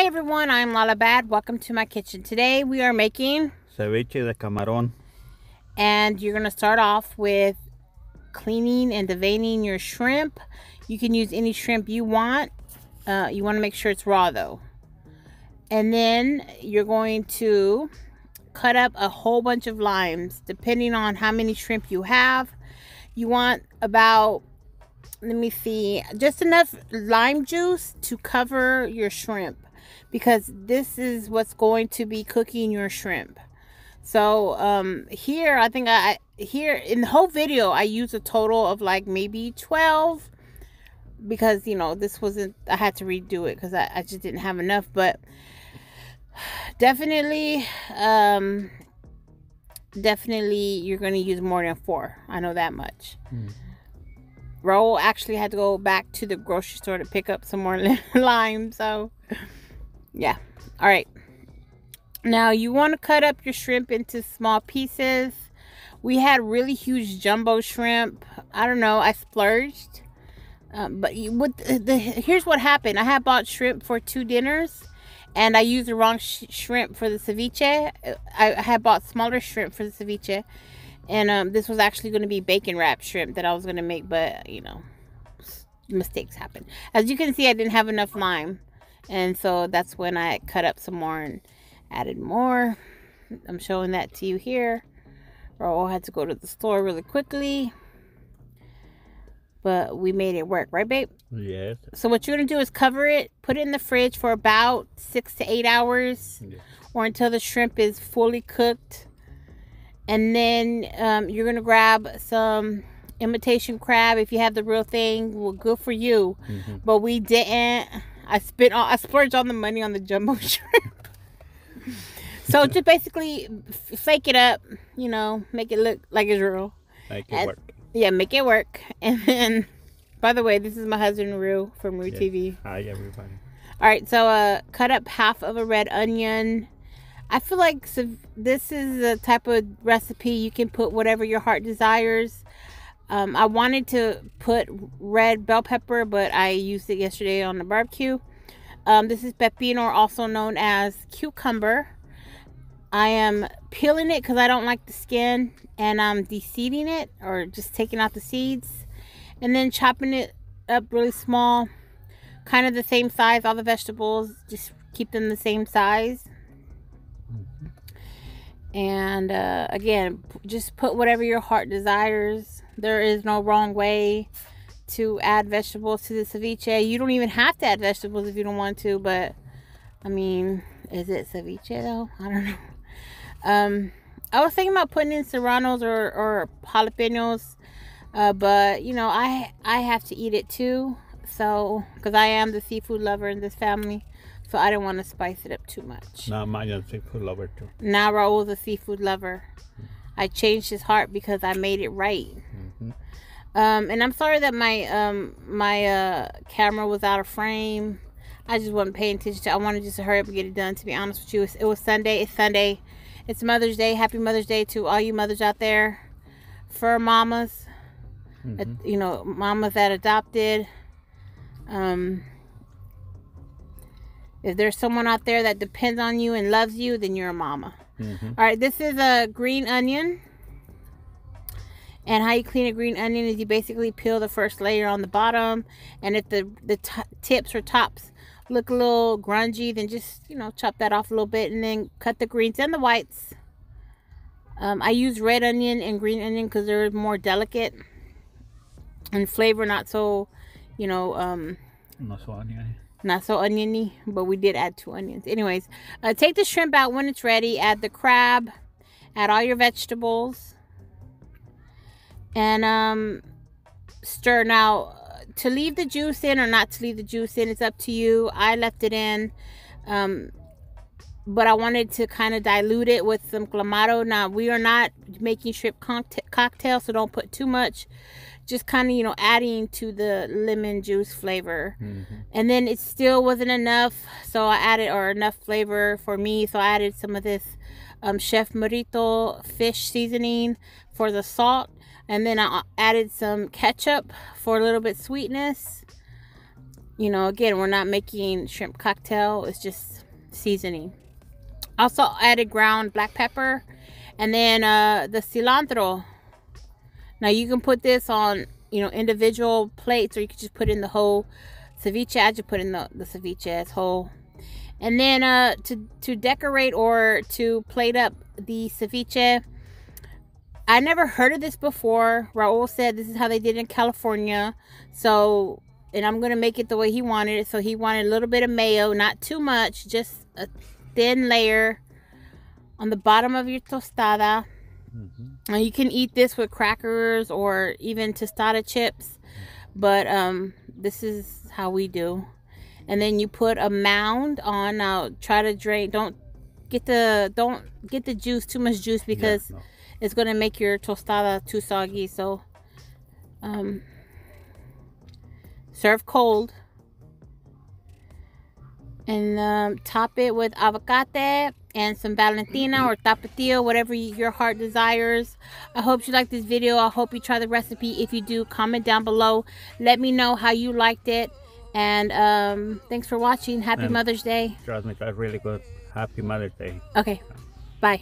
Hi everyone, I'm Lala Bad. Welcome to my kitchen. Today we are making Ceviche de Camaron. And you're going to start off with cleaning and deveining your shrimp. You can use any shrimp you want. You want to make sure it's raw though. And then you're going to cut up a whole bunch of limes depending on how many shrimp you have. You want about, let me see, just enough lime juice to cover your shrimp, because this is what's going to be cooking your shrimp. So here I think here in the whole video I used a total of like maybe 12, because you know this wasn't, I had to redo it because I just didn't have enough. But definitely you're going to use more than 4. I know that much. Raul actually had to go back to the grocery store to pick up some more lime. So, yeah. All right. Now, you want to cut up your shrimp into small pieces. We had really huge jumbo shrimp. I don't know. I splurged. But here's what happened. I had bought shrimp for 2 dinners. And I used the wrong shrimp for the ceviche. I had bought smaller shrimp for the ceviche. And this was actually going to be bacon wrapped shrimp that I was going to make, but you know, mistakes happen. As you can see, I didn't have enough lime, and so that's when I cut up some more and added more. I'm showing that to you here. Raul had to go to the store really quickly, but we made it work, right, babe? Yes. So what you're going to do is cover it, put it in the fridge for about 6 to 8 hours, or until the shrimp is fully cooked. And then you're going to grab some imitation crab. If you have the real thing, well, good for you. But we didn't. I splurged all the money on the jumbo shrimp. So just basically flake it up, you know, make it look like it's real. Make it work. Yeah, make it work. And then, by the way, this is my husband, Rue, from Rue TV. Hi, everybody. All right, so cut up half of a red onion. I feel like this is a type of recipe you can put whatever your heart desires. I wanted to put red bell pepper, but I used it yesterday on the barbecue. This is pepino, also known as cucumber. I am peeling it because I don't like the skin, and I'm de-seeding it, or just taking out the seeds, and then chopping it up really small, kind of the same size. All the vegetables, just keep them the same size. And again, just put whatever your heart desires. There is no wrong way to add vegetables to the ceviche. You don't even have to add vegetables if you don't want to, but I mean, is it ceviche though? I don't know. I was thinking about putting in serranos or jalapenos, but you know, I have to eat it too, so because I am the seafood lover in this family. So I didn't want to spice it up too much. No, I'm a seafood lover too. Now Raul's a seafood lover. I changed his heart because I made it right. And I'm sorry that my camera was out of frame. I just wasn't paying attention to. I wanted just to hurry up and get it done. To be honest with you, it was Sunday. It's Sunday. It's Mother's Day. Happy Mother's Day to all you mothers out there. Fur mamas, you know, mamas that adopted. If there's someone out there that depends on you and loves you, then you're a mama. All right, this is a green onion. And how you clean a green onion is you basically peel the first layer on the bottom. And if the tips or tops look a little grungy, then just, you know, chop that off a little bit. And then cut the greens and the whites. I use red onion and green onion because they're more delicate. And flavor not so, you know, not so oniony. Not so oniony, but we did add 2 onions. Anyways, take the shrimp out when it's ready. Add the crab. Add all your vegetables. And stir. Now, to leave the juice in or not to leave the juice in, it's up to you. I left it in. But I wanted to kind of dilute it with some clamato. Now, we are not making shrimp cocktail, so don't put too much. Just kind of, you know, adding to the lemon juice flavor. And then it still wasn't enough, so I added, or enough flavor for me, so I added some of this Chef Morito fish seasoning for the salt. And then I added some ketchup for a little bit sweetness. You know, again, we're not making shrimp cocktail. It's just seasoning. Also added ground black pepper. And then the cilantro. Now you can put this on, you know, individual plates, or you can just put in the whole ceviche. I just put in the ceviche as whole. And then to decorate or to plate up the ceviche, I never heard of this before. Raul said this is how they did it in California. So, and I'm going to make it the way he wanted it. So he wanted a little bit of mayo, not too much, just a thin layer on the bottom of your tostada. Now you can eat this with crackers or even tostada chips, but this is how we do. And then you put a mound on. Now try to drain. Don't get the juice, too much juice, because it's gonna make your tostada too soggy. So serve cold. And top it with avocate and some Valentina or tapatio, whatever your heart desires. I hope you liked this video. I hope you try the recipe. If you do, comment down below. Let me know how you liked it. And thanks for watching. Happy Mother's Day. Trust me, that's really good. Happy Mother's Day. Okay, bye.